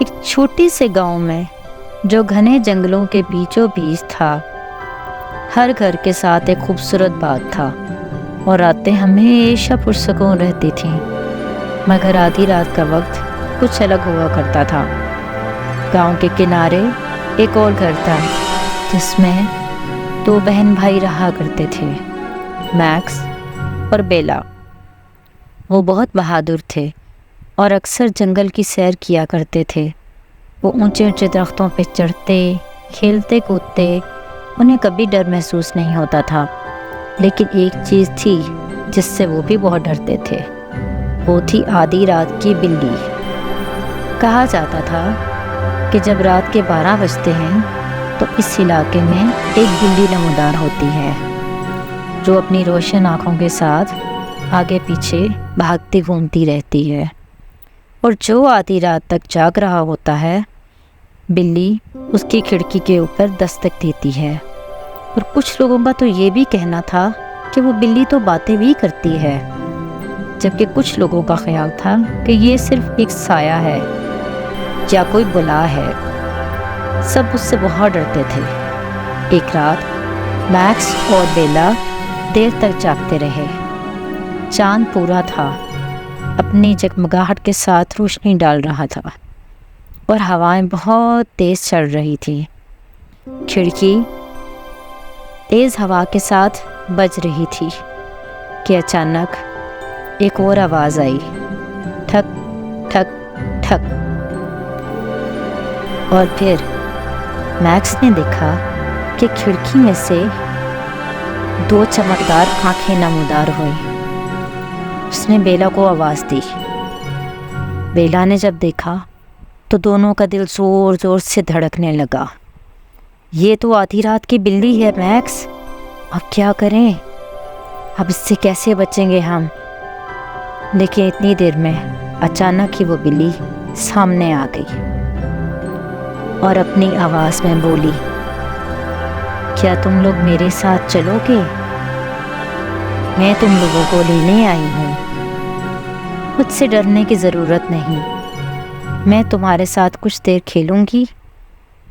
ایک چھوٹی سے گاؤں میں جو گھنے جنگلوں کے بیچوں بیچ تھا، ہر گھر کے ساتھ ایک خوبصورت باغ تھا اور راتیں ہمیشہ پرسکون رہتی تھیں، مگر آدھی رات کا وقت کچھ الگ ہوا کرتا تھا۔ گاؤں کے کنارے ایک اور گھر تھا جس میں 2 بہن بھائی رہا کرتے تھے، میکس اور بیلا۔ وہ بہت بہادر تھے اور اکثر جنگل کی سیر کیا کرتے تھے۔ وہ اونچے اونچے درختوں پہ چڑھتے، کھیلتے کودتے، انہیں کبھی ڈر محسوس نہیں ہوتا تھا۔ لیکن ایک چیز تھی جس سے وہ بھی بہت ڈرتے تھے، وہ تھی آدھی رات کی بلی۔ کہا جاتا تھا کہ جب رات کے 12 بجتے ہیں تو اس علاقے میں ایک بلی نمودار ہوتی ہے جو اپنی روشن آنکھوں کے ساتھ آگے پیچھے بھاگتی گھومتی رہتی ہے، اور جو آدھی رات تک جاگ رہا ہوتا ہے، بلی اس کی کھڑکی کے اوپر دستک دیتی ہے۔ اور کچھ لوگوں کا تو یہ بھی کہنا تھا کہ وہ بلی تو باتیں بھی کرتی ہے، جبکہ کچھ لوگوں کا خیال تھا کہ یہ صرف ایک سایہ ہے یا کوئی بلا ہے۔ سب اس سے بہت ڈرتے تھے۔ ایک رات میکس اور بیلا دیر تک جاگتے رہے۔ چاند پورا تھا، اپنی جگمگاہٹ کے ساتھ روشنی ڈال رہا تھا اور ہوائیں بہت تیز چل رہی تھی۔ کھڑکی تیز ہوا کے ساتھ بج رہی تھی کہ اچانک ایک اور آواز آئی، ٹھک ٹھک ٹھک۔ اور پھر میکس نے دیکھا کہ کھڑکی میں سے 2 چمکدار آنکھیں نمودار ہوئیں۔ اس نے بیلا کو آواز دی۔ بیلا نے جب دیکھا تو دونوں کا دل زور زور سے دھڑکنے لگا۔ یہ تو آدھی رات کی بلی ہے میکس، اب کیا کریں؟ اب اس سے کیسے بچیں گے ہم؟ لیکن اتنی دیر میں اچانک ہی وہ بلی سامنے آ گئی اور اپنی آواز میں بولی، کیا تم لوگ میرے ساتھ چلو گے؟ میں تم لوگوں کو لینے آئی ہوں۔ مجھ سے ڈرنے کی ضرورت نہیں، میں تمہارے ساتھ کچھ دیر کھیلوں گی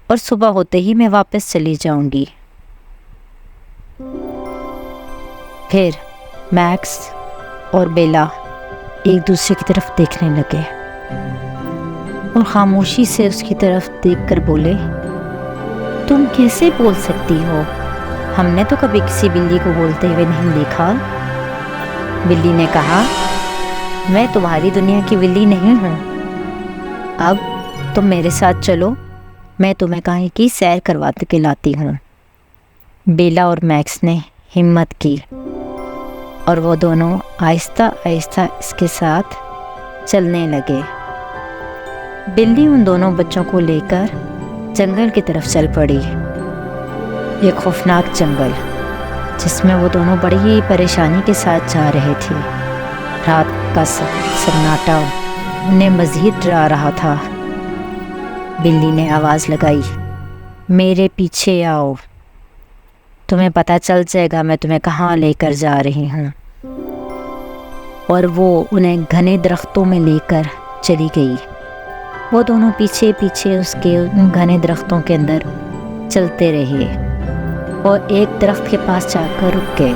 اور صبح ہوتے ہی میں واپس چلی جاؤں گی۔ پھر میکس اور بیلا ایک دوسرے کی طرف دیکھنے لگے اور خاموشی سے اس کی طرف دیکھ کر بولے، تم کیسے بول سکتی ہو؟ ہم نے تو کبھی کسی بلی کو بولتے ہوئے نہیں دیکھا۔ بلی نے کہا، میں تمہاری دنیا کی بلی نہیں ہوں، اب تم میرے ساتھ چلو، میں تمہیں کہیں کی سیر کرواتے کے لاتی ہوں۔ بیلا اور میکس نے ہمت کی اور وہ دونوں آہستہ آہستہ اس کے ساتھ چلنے لگے۔ بلی ان دونوں بچوں کو لے کر جنگل کی طرف چل پڑی، ایک خوفناک جنگل جس میں وہ دونوں بڑی ہی پریشانی کے ساتھ جا رہے تھے۔ رات کا سناٹا انہیں مزید ڈرا رہا تھا۔ بلی نے آواز لگائی، میرے پیچھے آؤ، تمہیں پتہ چل جائے گا میں تمہیں کہاں لے کر جا رہی ہوں۔ اور وہ انہیں گھنے درختوں میں لے کر چلی گئی۔ وہ دونوں پیچھے پیچھے اس کے ان گھنے درختوں کے اندر چلتے رہے اور ایک درخت کے پاس جا کر رک گئے۔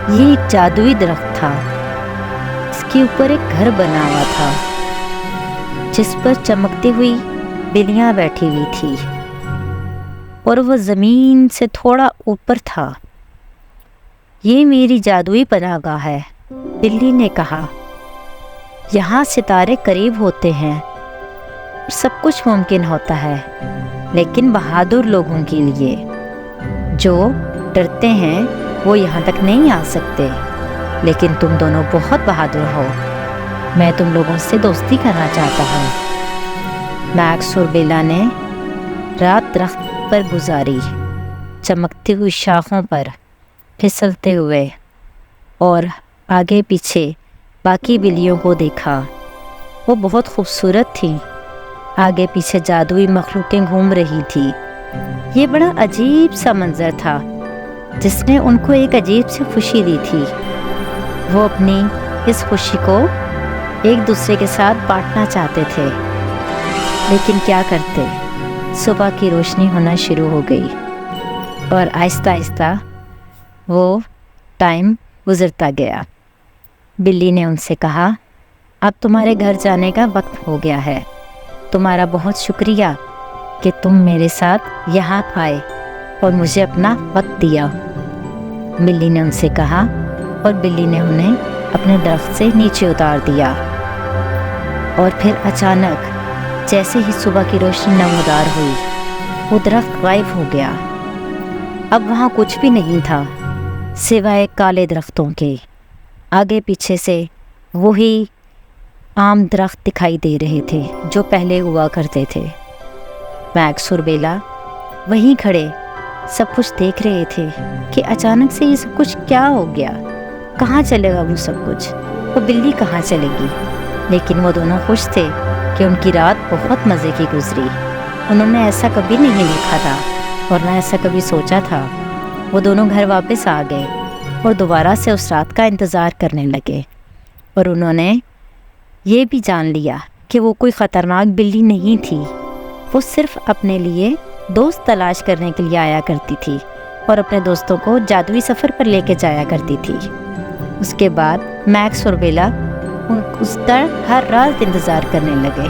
یہ ایک جادوئی درخت تھا، اس کے اوپر ایک گھر بنا ہوا تھا جس پر چمکتی ہوئی بلیاں بیٹھی ہوئی تھی، اور وہ زمین سے تھوڑا اوپر تھا۔ یہ میری جادوئی پناہ گاہ ہے، بلی نے کہا۔ یہاں ستارے قریب ہوتے ہیں، سب کچھ ممکن ہوتا ہے، لیکن بہادر لوگوں کے لیے۔ جو ڈرتے ہیں وہ یہاں تک نہیں آ سکتے، لیکن تم دونوں بہت بہادر ہو، میں تم لوگوں سے دوستی کرنا چاہتا ہوں۔ میکس اور بیلا نے رات درخت پر گزاری، چمکتی ہوئی شاخوں پر پھسلتے ہوئے، اور آگے پیچھے باقی بلیوں کو دیکھا۔ وہ بہت خوبصورت تھیں، آگے پیچھے جادوئی مخلوقیں گھوم رہی تھی۔ یہ بڑا عجیب سا منظر تھا جس نے ان کو ایک عجیب سی خوشی دی تھی۔ وہ اپنی اس خوشی کو ایک دوسرے کے ساتھ بانٹنا چاہتے تھے۔ لیکن کیا کرتے، صبح کی روشنی ہونا شروع ہو گئی اور آہستہ آہستہ وہ ٹائم گزرتا گیا۔ بلی نے ان سے کہا، اب تمہارے گھر جانے کا وقت ہو گیا ہے، تمہارا بہت شکریہ کہ تم میرے ساتھ یہاں آئے اور مجھے اپنا وقت دیا۔ بلی نے ان سے کہا، اور بلی نے انہیں اپنے درخت سے نیچے اتار دیا، اور پھر اچانک جیسے ہی صبح کی روشنی نمودار ہوئی وہ درخت غائب ہو گیا۔ اب وہاں کچھ بھی نہیں تھا سوائے کالے درختوں کے۔ آگے پیچھے سے وہی عام درخت دکھائی دے رہے تھے جو پہلے ہوا کرتے تھے۔ میکس اور بیلا وہیں کھڑے سب کچھ دیکھ رہے تھے کہ اچانک سے یہ سب کچھ کیا ہو گیا، کہاں چلے گا وہ سب کچھ، وہ بلی کہاں چلے گی۔ لیکن وہ دونوں خوش تھے کہ ان کی رات بہت مزے کی گزری۔ انہوں نے ایسا کبھی نہیں دیکھا تھا اور نہ ایسا کبھی سوچا تھا۔ وہ دونوں گھر واپس آ گئے اور دوبارہ سے اس رات کا انتظار کرنے لگے، اور انہوں نے یہ بھی جان لیا کہ وہ کوئی خطرناک بلی نہیں تھی، وہ صرف اپنے لیے دوست تلاش کرنے کے لیے آیا کرتی تھی اور اپنے دوستوں کو جادوئی سفر پر لے کے جایا کرتی تھی۔ اس کے بعد میکس اور بیلا اس کا ہر رات انتظار کرنے لگے۔